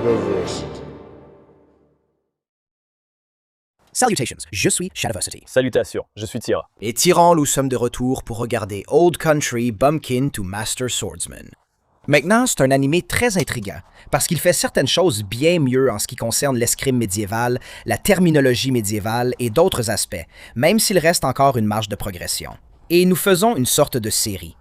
Shadowversity. Salutations, je suis Shadowversity. Salutations, je suis Tira. Et Tyran, nous sommes de retour pour regarder Old Country Bumpkin to Master Swordsman. Maintenant, c'est un animé très intriguant, parce qu'il fait certaines choses bien mieux en ce qui concerne l'escrime médiéval, la terminologie médiévale et d'autres aspects, même s'il reste encore une marge de progression. Et nous faisons une sorte de série.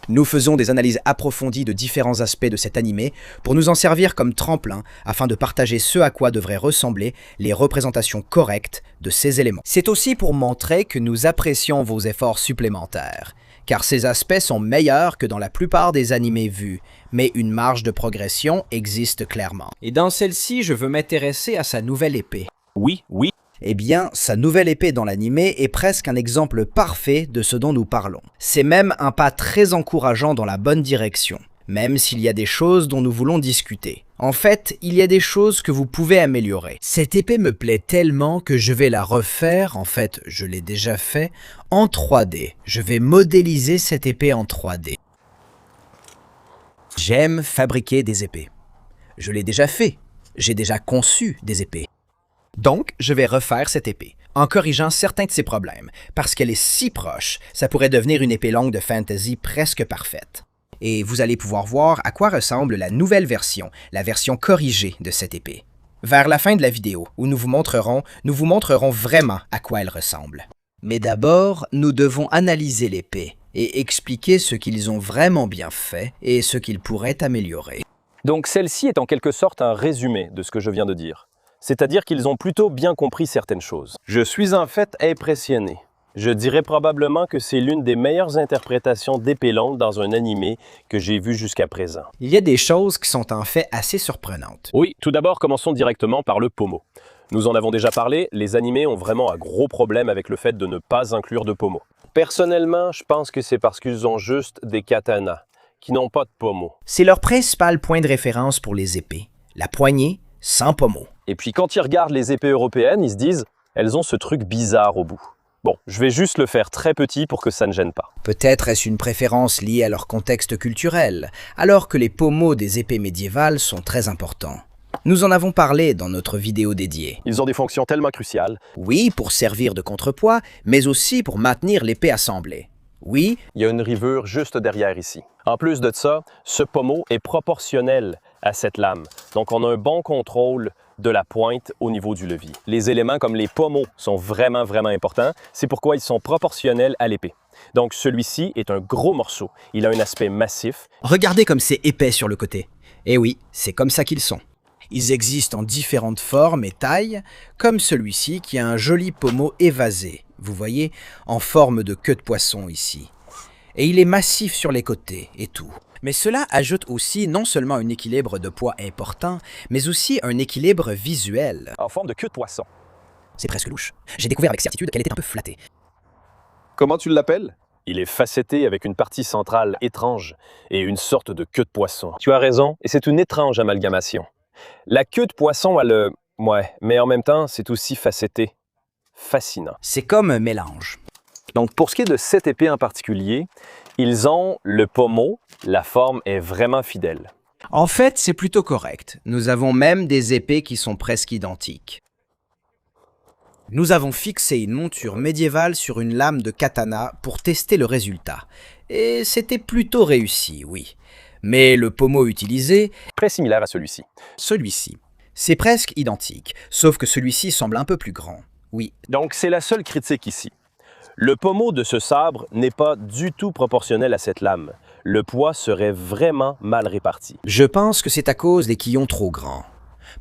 Nous faisons des analyses approfondies de différents aspects de cet animé pour nous en servir comme tremplin afin de partager ce à quoi devraient ressembler les représentations correctes de ces éléments. C'est aussi pour montrer que nous apprécions vos efforts supplémentaires, car ces aspects sont meilleurs que dans la plupart des animés vus, mais une marge de progression existe clairement. Et dans celle-ci, je veux m'intéresser à sa nouvelle épée. Oui. Eh bien, sa nouvelle épée dans l'animé est presque un exemple parfait de ce dont nous parlons. C'est même un pas très encourageant dans la bonne direction, même s'il y a des choses dont nous voulons discuter. En fait, il y a des choses que vous pouvez améliorer. Cette épée me plaît tellement que je vais la refaire, en fait, je l'ai déjà fait, en 3D. Je vais modéliser cette épée en 3D. J'aime fabriquer des épées. Je l'ai déjà fait. J'ai déjà conçu des épées. Donc, je vais refaire cette épée, en corrigeant certains de ses problèmes, parce qu'elle est si proche, ça pourrait devenir une épée longue de fantasy presque parfaite. Et vous allez pouvoir voir à quoi ressemble la nouvelle version, la version corrigée de cette épée. Vers la fin de la vidéo, où nous vous montrerons vraiment à quoi elle ressemble. Mais d'abord, nous devons analyser l'épée et expliquer ce qu'ils ont vraiment bien fait et ce qu'ils pourraient améliorer. Donc celle-ci est en quelque sorte un résumé de ce que je viens de dire. C'est-à-dire qu'ils ont plutôt bien compris certaines choses. Je suis en fait impressionné. Je dirais probablement que c'est l'une des meilleures interprétations d'épée longue dans un animé que j'ai vu jusqu'à présent. Il y a des choses qui sont en fait assez surprenantes. Oui, tout d'abord, commençons directement par le pommeau. Nous en avons déjà parlé, les animés ont vraiment un gros problème avec le fait de ne pas inclure de pommeau. Personnellement, je pense que c'est parce qu'ils ont juste des katanas, qui n'ont pas de pommeau. C'est leur principal point de référence pour les épées, la poignée sans pommeau. Et puis quand ils regardent les épées européennes, ils se disent « elles ont ce truc bizarre au bout ». Bon, je vais juste le faire très petit pour que ça ne gêne pas. Peut-être est-ce une préférence liée à leur contexte culturel, alors que les pommeaux des épées médiévales sont très importants. Nous en avons parlé dans notre vidéo dédiée. Ils ont des fonctions tellement cruciales. Oui, pour servir de contrepoids, mais aussi pour maintenir l'épée assemblée. Oui, il y a une rivure juste derrière ici. En plus de ça, ce pommeau est proportionnel à cette lame. Donc on a un bon contrôle de la pointe au niveau du levier. Les éléments comme les pommeaux sont vraiment importants. C'est pourquoi ils sont proportionnels à l'épée. Donc celui-ci est un gros morceau. Il a un aspect massif. Regardez comme c'est épais sur le côté. Eh oui, c'est comme ça qu'ils sont. Ils existent en différentes formes et tailles, comme celui-ci qui a un joli pommeau évasé, vous voyez, en forme de queue de poisson ici. Et il est massif sur les côtés et tout. Mais cela ajoute aussi non seulement un équilibre de poids important, mais aussi un équilibre visuel. En forme de queue de poisson. C'est presque louche. J'ai découvert avec certitude qu'elle était un peu flattée. Comment tu l'appelles? Il est facetté avec une partie centrale étrange et une sorte de queue de poisson. Tu as raison, et c'est une étrange amalgamation. La queue de poisson a le... Ouais, mais en même temps, c'est aussi facetté. Fascinant. C'est comme un mélange. Donc, pour ce qui est de cette épée en particulier, ils ont le pommeau, la forme est vraiment fidèle. En fait, c'est plutôt correct. Nous avons même des épées qui sont presque identiques. Nous avons fixé une monture médiévale sur une lame de katana pour tester le résultat. Et c'était plutôt réussi, oui. Mais le pommeau utilisé... Très similaire à celui-ci. Celui-ci. C'est presque identique, sauf que celui-ci semble un peu plus grand. Oui. Donc, c'est la seule critique ici. Le pommeau de ce sabre n'est pas du tout proportionnel à cette lame. Le poids serait vraiment mal réparti. Je pense que c'est à cause des quillons trop grands.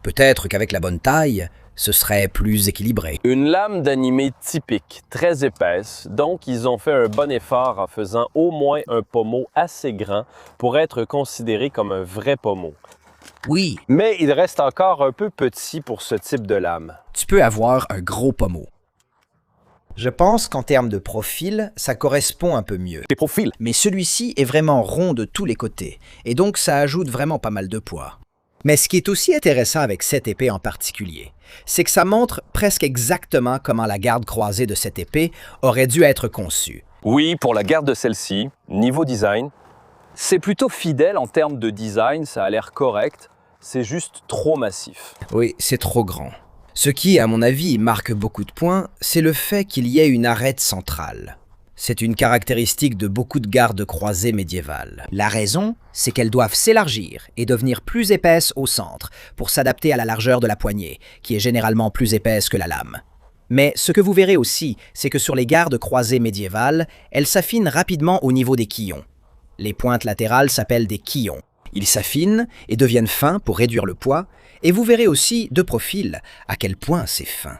Peut-être qu'avec la bonne taille, ce serait plus équilibré. Une lame d'animé typique, très épaisse, donc ils ont fait un bon effort en faisant au moins un pommeau assez grand pour être considéré comme un vrai pommeau. Oui. Mais il reste encore un peu petit pour ce type de lame. Tu peux avoir un gros pommeau. Je pense qu'en termes de profil, ça correspond un peu mieux. Des profils. Mais celui-ci est vraiment rond de tous les côtés, et donc ça ajoute vraiment pas mal de poids. Mais ce qui est aussi intéressant avec cette épée en particulier, c'est que ça montre presque exactement comment la garde croisée de cette épée aurait dû être conçue. Oui, pour la garde de celle-ci, niveau design, c'est plutôt fidèle en termes de design, ça a l'air correct, c'est juste trop massif. Oui, c'est trop grand. Ce qui, à mon avis, marque beaucoup de points, c'est le fait qu'il y ait une arête centrale. C'est une caractéristique de beaucoup de gardes croisées médiévales. La raison, c'est qu'elles doivent s'élargir et devenir plus épaisses au centre pour s'adapter à la largeur de la poignée, qui est généralement plus épaisse que la lame. Mais ce que vous verrez aussi, c'est que sur les gardes croisées médiévales, elles s'affinent rapidement au niveau des quillons. Les pointes latérales s'appellent des quillons. Ils s'affinent et deviennent fins pour réduire le poids, et vous verrez aussi, de profil, à quel point c'est fin.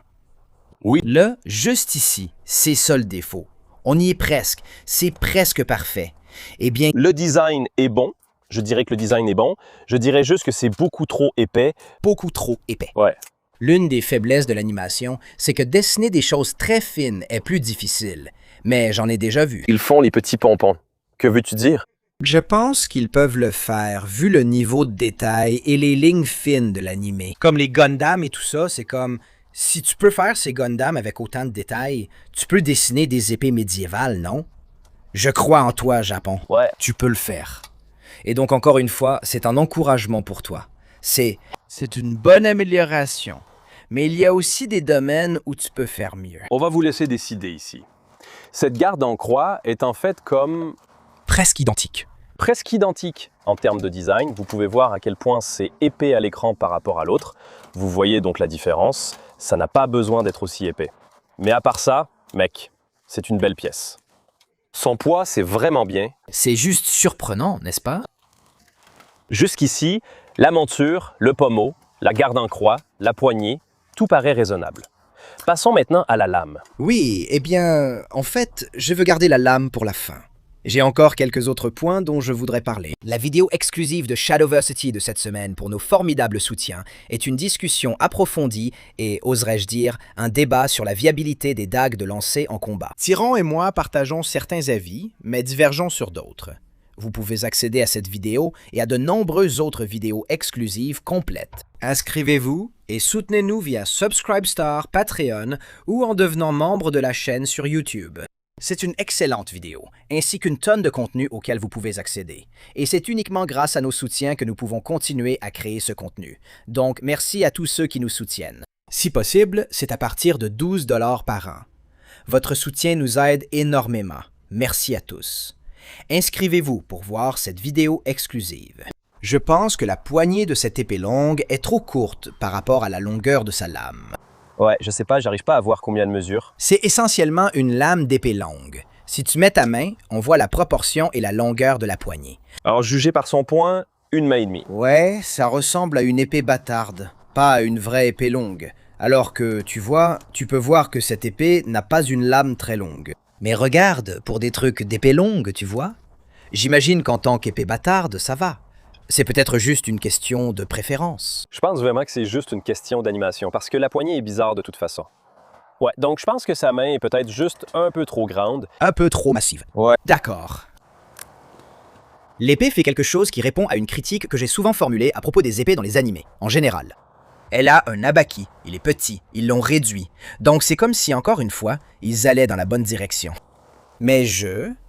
Oui. Là, juste ici, c'est ça le défaut. On y est presque, c'est presque parfait. Eh bien, Le design est bon, je dirais que le design est bon, je dirais juste que c'est beaucoup trop épais. beaucoup trop épais. Ouais. L'une des faiblesses de l'animation, c'est que dessiner des choses très fines est plus difficile. Mais j'en ai déjà vu. Ils font les petits pompons. Que veux-tu dire? Je pense qu'ils peuvent le faire, vu le niveau de détail et les lignes fines de l'animé. Comme les Gundam et tout ça, c'est comme... Si tu peux faire ces Gundam avec autant de détails, tu peux dessiner des épées médiévales, non? Je crois en toi, Japon. Ouais. Tu peux le faire. Et donc, encore une fois, c'est un encouragement pour toi. C'est une bonne amélioration. Mais il y a aussi des domaines où tu peux faire mieux. On va vous laisser décider ici. Cette garde en croix est en fait comme Presque identique. presque identique en termes de design. Vous pouvez voir à quel point c'est épais à l'écran par rapport à l'autre. Vous voyez donc la différence. Ça n'a pas besoin d'être aussi épais. Mais à part ça, mec, c'est une belle pièce. Son poids, c'est vraiment bien. C'est juste surprenant, n'est-ce pas? Jusqu'ici, la monture, le pommeau, la garde en croix, la poignée, tout paraît raisonnable. Passons maintenant à la lame. Oui, eh bien, en fait, je veux garder la lame pour la fin. J'ai encore quelques autres points dont je voudrais parler. La vidéo exclusive de Shadowversity de cette semaine pour nos formidables soutiens est une discussion approfondie et, oserais-je dire, un débat sur la viabilité des dagues de lancer en combat. Tyron et moi partageons certains avis, mais divergeons sur d'autres. Vous pouvez accéder à cette vidéo et à de nombreuses autres vidéos exclusives complètes. Inscrivez-vous et soutenez-nous via Subscribestar, Patreon ou en devenant membre de la chaîne sur YouTube. C'est une excellente vidéo, ainsi qu'une tonne de contenu auquel vous pouvez accéder. Et c'est uniquement grâce à nos soutiens que nous pouvons continuer à créer ce contenu. Donc, merci à tous ceux qui nous soutiennent. Si possible, c'est à partir de 12 $ par an. Votre soutien nous aide énormément. Merci à tous. Inscrivez-vous pour voir cette vidéo exclusive. Je pense que la poignée de cette épée longue est trop courte par rapport à la longueur de sa lame. Ouais, je sais pas, j'arrive pas à voir combien de mesure. C'est essentiellement une lame d'épée longue. Si tu mets ta main, on voit la proportion et la longueur de la poignée. Alors, jugé par son point, une main et demie. Ouais, ça ressemble à une épée bâtarde, pas à une vraie épée longue. Alors que, tu vois, tu peux voir que cette épée n'a pas une lame très longue. Mais regarde, pour des trucs d'épée longue, tu vois? J'imagine qu'en tant qu'épée bâtarde, ça va. C'est peut-être juste une question de préférence. Je pense vraiment que c'est juste une question d'animation, parce que la poignée est bizarre de toute façon. Ouais, donc je pense que sa main est peut-être juste un peu trop grande. Un peu trop massive. Ouais. D'accord. L'épée fait quelque chose qui répond à une critique que j'ai souvent formulée à propos des épées dans les animés, en général. Elle a un habaki, il est petit, ils l'ont réduit, donc c'est comme si, encore une fois, ils allaient dans la bonne direction. Mais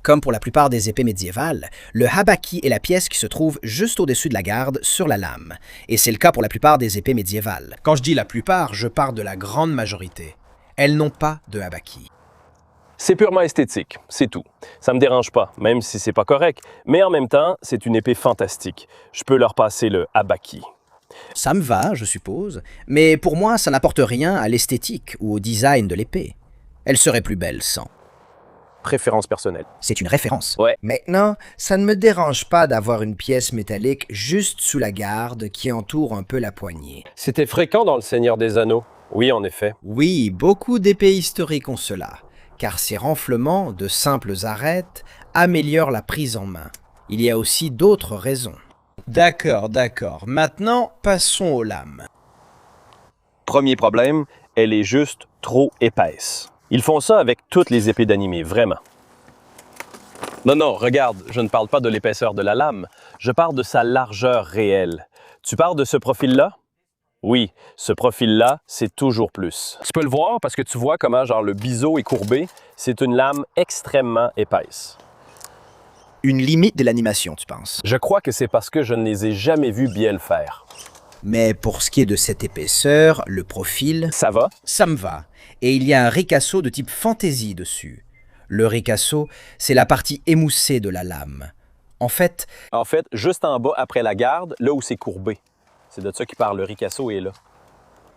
comme pour la plupart des épées médiévales, le habaki est la pièce qui se trouve juste au-dessus de la garde sur la lame, et c'est le cas pour la plupart des épées médiévales. Quand je dis la plupart, je parle de la grande majorité. Elles n'ont pas de habaki. C'est purement esthétique, c'est tout. Ça me dérange pas, même si c'est pas correct, mais en même temps, c'est une épée fantastique. Je peux leur passer le habaki. Ça me va, je suppose, mais pour moi, ça n'apporte rien à l'esthétique ou au design de l'épée. Elle serait plus belle sans. Préférence personnelle. C'est une référence. Ouais. Maintenant, ça ne me dérange pas d'avoir une pièce métallique juste sous la garde qui entoure un peu la poignée. C'était fréquent dans Le Seigneur des Anneaux. Oui, en effet. Oui, beaucoup d'épées historiques ont cela, car ces renflements de simples arêtes améliorent la prise en main. Il y a aussi d'autres raisons. D'accord. Maintenant, passons aux lames. Premier problème, elle est juste trop épaisse. Ils font ça avec toutes les épées d'animé, vraiment. Non, regarde, je ne parle pas de l'épaisseur de la lame, je parle de sa largeur réelle. Tu parles de ce profil-là? Oui, ce profil-là, c'est toujours plus. Tu peux le voir parce que tu vois comment genre le biseau est courbé. C'est une lame extrêmement épaisse. Une limite de l'animation, tu penses? Je crois que c'est parce que je ne les ai jamais vus bien le faire. Mais pour ce qui est de cette épaisseur, le profil, Ça va? ça me va. Et il y a un ricasso de type fantaisie dessus. Le ricasso, c'est la partie émoussée de la lame. En fait, Juste en bas, après la garde, là où c'est courbé. C'est de ça qu'il parle, le ricasso est là.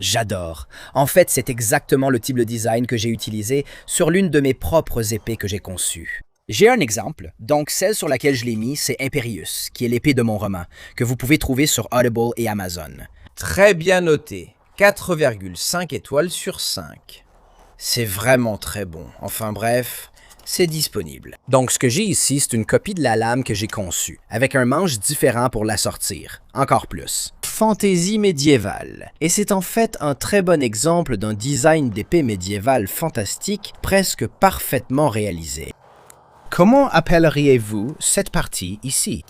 j'adore. En fait, c'est exactement le type de design que j'ai utilisé sur l'une de mes propres épées que j'ai conçues. J'ai un exemple, donc celle sur laquelle je l'ai mis, c'est Imperius, qui est l'épée de mon roman, que vous pouvez trouver sur Audible et Amazon. Très bien noté, 4,5 étoiles sur 5. C'est vraiment très bon, enfin bref, c'est disponible. Donc ce que j'ai ici, c'est une copie de la lame que j'ai conçue, avec un manche différent pour la sortir, encore plus. Fantaisie médiévale. Et c'est en fait un très bon exemple d'un design d'épée médiévale fantastique, presque parfaitement réalisé. Comment appelleriez-vous cette partie ici?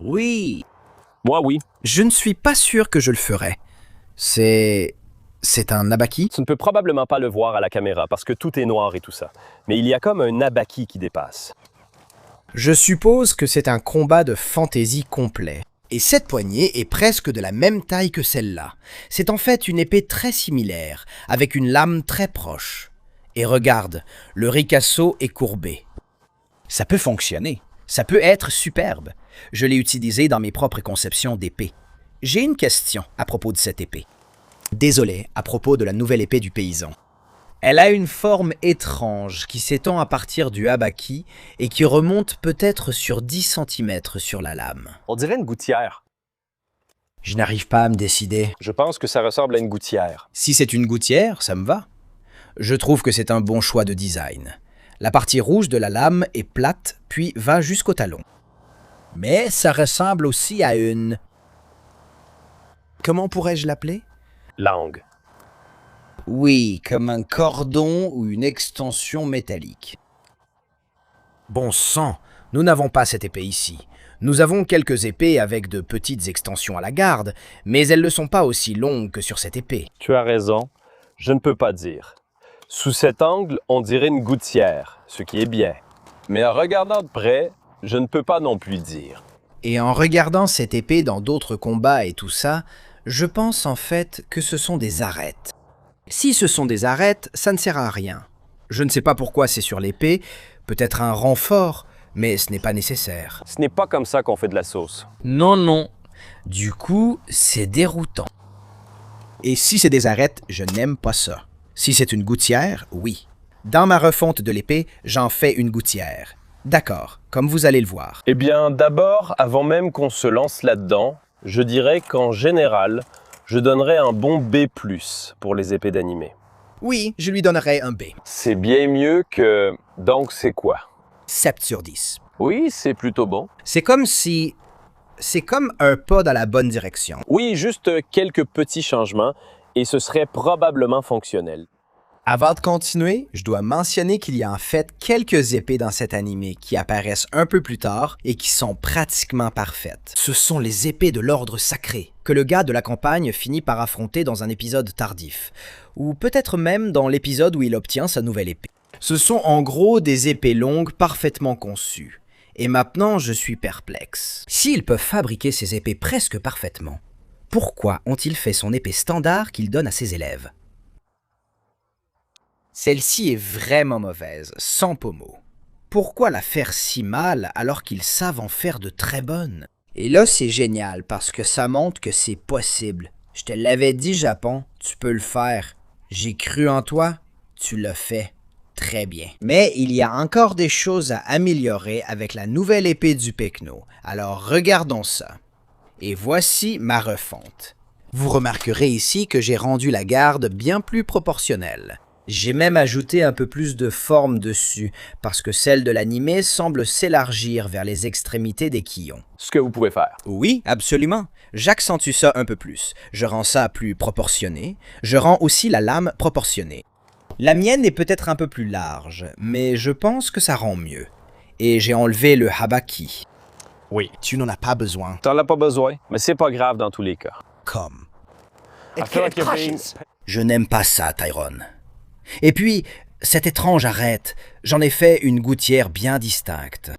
Oui. Moi, oui. Je ne suis pas sûr que je le ferais. C'est un abaquis? Tu ne peux probablement pas le voir à la caméra parce que tout est noir et tout ça. Mais il y a comme un abaquis qui dépasse. Je suppose que c'est un combat de fantaisie complet. Et cette poignée est presque de la même taille que celle-là. C'est en fait une épée très similaire, avec une lame très proche. Et regarde, le ricasso est courbé. Ça peut fonctionner. Ça peut être superbe. Je l'ai utilisé dans mes propres conceptions d'épée. J'ai une question à propos de cette épée. Désolé, à propos de la nouvelle épée du paysan. Elle a une forme étrange qui s'étend à partir du habaki et qui remonte peut-être sur 10 cm sur la lame. On dirait une gouttière. Je n'arrive pas à me décider. Je pense que ça ressemble à une gouttière. Si c'est une gouttière, ça me va. Je trouve que c'est un bon choix de design. La partie rouge de la lame est plate, puis va jusqu'au talon. Mais ça ressemble aussi à une... Comment pourrais-je l'appeler? Langue. Oui, comme un cordon ou une extension métallique. Bon sang, nous n'avons pas cette épée ici. Nous avons quelques épées avec de petites extensions à la garde, mais elles ne sont pas aussi longues que sur cette épée. Tu as raison. Je ne peux pas dire. Sous cet angle, on dirait une gouttière, ce qui est bien. Mais en regardant de près, je ne peux pas non plus dire. Et en regardant cette épée dans d'autres combats et tout ça, je pense en fait que ce sont des arêtes. Si ce sont des arêtes, ça ne sert à rien. Je ne sais pas pourquoi c'est sur l'épée, peut-être un renfort, mais ce n'est pas nécessaire. Ce n'est pas comme ça qu'on fait de la sauce. Non. Du coup, c'est déroutant. Et si c'est des arêtes, je n'aime pas ça. Si c'est une gouttière, oui. Dans ma refonte de l'épée, j'en fais une gouttière. D'accord, comme vous allez le voir. Eh bien, d'abord, avant même qu'on se lance là-dedans, je dirais qu'en général, je donnerais un bon B+, pour les épées d'animé. Oui, je lui donnerai un B. C'est bien mieux que... Donc, c'est quoi? 7 sur 10. Oui, c'est plutôt bon. C'est comme si... C'est comme un pas dans la bonne direction. Oui, juste quelques petits changements, et ce serait probablement fonctionnel. Avant de continuer, je dois mentionner qu'il y a en fait quelques épées dans cet animé qui apparaissent un peu plus tard et qui sont pratiquement parfaites. Ce sont les épées de l'ordre sacré, que le gars de la campagne finit par affronter dans un épisode tardif, ou peut-être même dans l'épisode où il obtient sa nouvelle épée. Ce sont en gros des épées longues parfaitement conçues. Et maintenant, je suis perplexe. S'ils peuvent fabriquer ces épées presque parfaitement, pourquoi ont-ils fait son épée standard qu'ils donnent à ses élèves? Celle-ci est vraiment mauvaise, sans pommeau. Pourquoi la faire si mal alors qu'ils savent en faire de très bonnes? Et là, c'est génial parce que ça montre que c'est possible. Je te l'avais dit, Japon, tu peux le faire. J'ai cru en toi, tu l'as fait. Très bien. Mais il y a encore des choses à améliorer avec la nouvelle épée du Pecno. Alors regardons ça. Et voici ma refonte. Vous remarquerez ici que j'ai rendu la garde bien plus proportionnelle. J'ai même ajouté un peu plus de forme dessus, parce que celle de l'animé semble s'élargir vers les extrémités des quillons. Ce que vous pouvez faire. Oui, absolument. J'accentue ça un peu plus. Je rends ça plus proportionné. Je rends aussi la lame proportionnée. La mienne est peut-être un peu plus large, mais je pense que ça rend mieux. Et j'ai enlevé le habaki. Oui. Tu n'en as pas besoin. T'en as pas besoin, mais c'est pas grave dans tous les cas. Comme. I feel like you're being... Je n'aime pas ça, Tyrone. Et puis, cette étrange arête, j'en ai fait une gouttière bien distincte.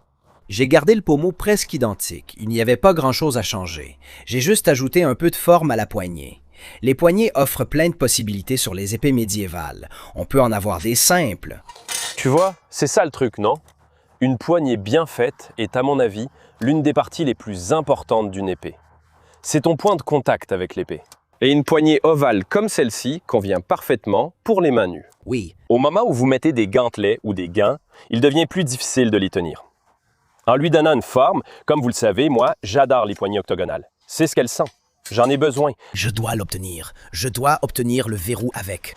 J'ai gardé le pommeau presque identique, il n'y avait pas grand-chose à changer. J'ai juste ajouté un peu de forme à la poignée. Les poignées offrent plein de possibilités sur les épées médiévales. On peut en avoir des simples. Tu vois, c'est ça le truc, non? Une poignée bien faite est, à mon avis, l'une des parties les plus importantes d'une épée. C'est ton point de contact avec l'épée. Et une poignée ovale comme celle-ci convient parfaitement pour les mains nues. Oui, Au moment où vous mettez des gantelets ou des gants, il devient plus difficile de les tenir. En lui donnant une forme, comme vous le savez, moi, j'adore les poignées octogonales. C'est ce qu'elles sont. J'en ai besoin. je dois l'obtenir. Je dois obtenir le verrou avec.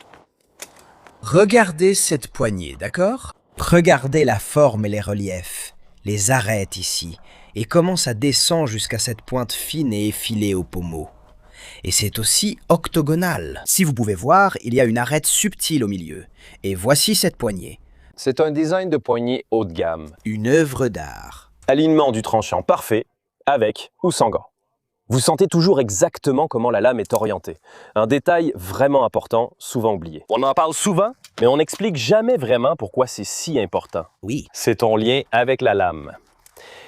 Regardez cette poignée, d'accord? Regardez la forme et les reliefs, les arêtes ici, et comment ça descend jusqu'à cette pointe fine et effilée au pommeau. Et c'est aussi octogonal. Si vous pouvez voir, il y a une arête subtile au milieu. Et voici cette poignée. C'est un design de poignée haut de gamme. Une œuvre d'art. Alignement du tranchant parfait, avec ou sans gants. Vous sentez toujours exactement comment la lame est orientée. Un détail vraiment important, souvent oublié. On en parle souvent, mais on n'explique jamais vraiment pourquoi c'est si important. Oui, C'est ton lien avec la lame.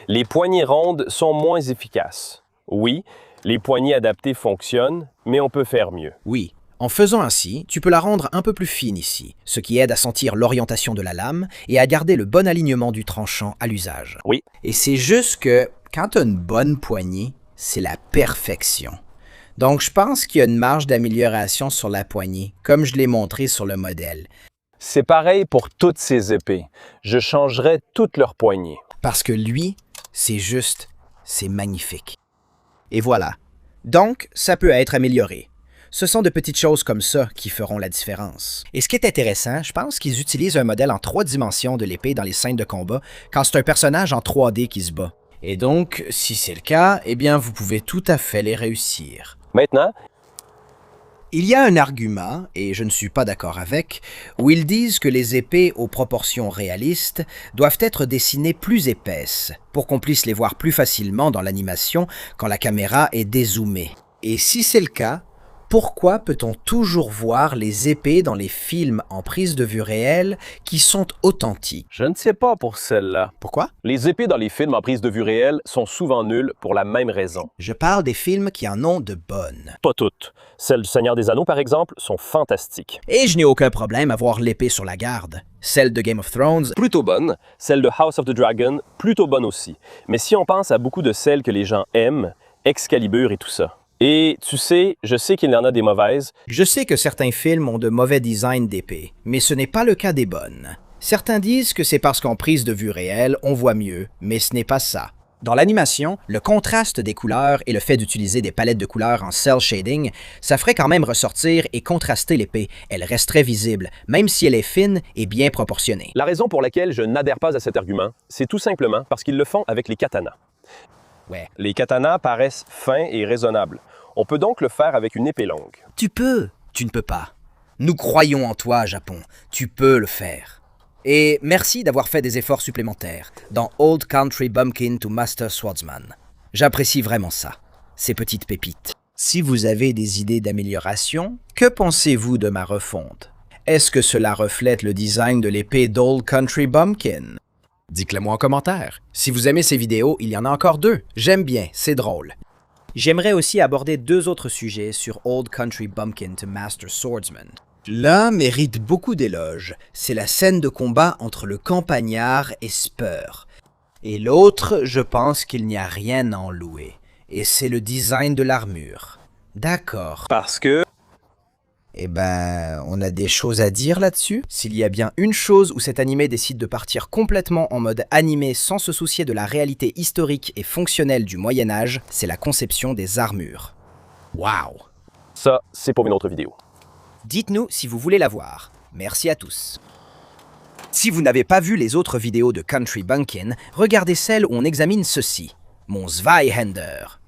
Les poignées rondes sont moins efficaces. Oui, les poignées adaptées fonctionnent, mais on peut faire mieux. oui. En faisant ainsi, tu peux la rendre un peu plus fine ici, ce qui aide à sentir l'orientation de la lame et à garder le bon alignement du tranchant à l'usage. Oui. Et c'est juste que, quand tu as une bonne poignée, c'est la perfection. Donc, je pense qu'il y a une marge d'amélioration sur la poignée, comme je l'ai montré sur le modèle. C'est pareil pour toutes ces épées. Je changerais toutes leurs poignées. Parce que lui, c'est magnifique. Et voilà. Donc, ça peut être amélioré. Ce sont de petites choses comme ça qui feront la différence. Et ce qui est intéressant, je pense qu'ils utilisent un modèle en 3 dimensions de l'épée dans les scènes de combat quand c'est un personnage en 3D qui se bat. Et donc, si c'est le cas, eh bien, vous pouvez tout à fait les réussir. Maintenant, Il y a un argument, et je ne suis pas d'accord avec, où ils disent que les épées aux proportions réalistes doivent être dessinées plus épaisses pour qu'on puisse les voir plus facilement dans l'animation quand la caméra est dézoomée. Et si c'est le cas, pourquoi peut-on toujours voir les épées dans les films en prise de vue réelle qui sont authentiques? je ne sais pas pour celle-là. Pourquoi? Les épées dans les films en prise de vue réelle sont souvent nulles pour la même raison. Je parle des films qui en ont de bonnes. Pas toutes. Celles du Seigneur des Anneaux, par exemple, sont fantastiques. Et je n'ai aucun problème à voir l'épée sur la garde. Celle de Game of Thrones, Plutôt bonne. Celle de House of the Dragon, plutôt bonne aussi. Mais si on pense à beaucoup de celles que les gens aiment, Excalibur et tout ça. Et tu sais, je sais qu'il y en a des mauvaises. je sais que certains films ont de mauvais designs d'épée, mais ce n'est pas le cas des bonnes. Certains disent que c'est parce qu'en prise de vue réelle, on voit mieux, mais ce n'est pas ça. Dans l'animation, le contraste des couleurs et le fait d'utiliser des palettes de couleurs en cel shading, ça ferait quand même ressortir et contraster l'épée. Elle resterait visible, même si elle est fine et bien proportionnée. La raison pour laquelle je n'adhère pas à cet argument, c'est tout simplement parce qu'ils le font avec les katanas. Ouais. Les katanas paraissent fins et raisonnables. On peut donc le faire avec une épée longue. Tu peux. Tu ne peux pas. Nous croyons en toi, Japon. Tu peux le faire. Et merci d'avoir fait des efforts supplémentaires dans Old Country Bumpkin to Master Swordsman. J'apprécie vraiment ça, ces petites pépites. Si vous avez des idées d'amélioration, que pensez-vous de ma refonte? Est-ce que cela reflète le design de l'épée d'Old Country Bumpkin? Dites-le moi en commentaire. Si vous aimez ces vidéos, il y en a encore 2. J'aime bien, c'est drôle. J'aimerais aussi aborder 2 autres sujets sur Old Country Bumpkin to Master Swordsman. L'un mérite beaucoup d'éloges. C'est la scène de combat entre le campagnard et Spur. Et l'autre, je pense qu'il n'y a rien à en louer. Et c'est le design de l'armure. D'accord. Parce que... Eh ben, on a des choses à dire là-dessus. S'il y a bien une chose où cet animé décide de partir complètement en mode animé sans se soucier de la réalité historique et fonctionnelle du Moyen-Âge, c'est la conception des armures. Waouh! Ça, c'est pour une autre vidéo. Dites-nous si vous voulez la voir. Merci à tous. Si vous n'avez pas vu les autres vidéos de Country Bumpkin, regardez celle où on examine ceci, mon Zweihänder.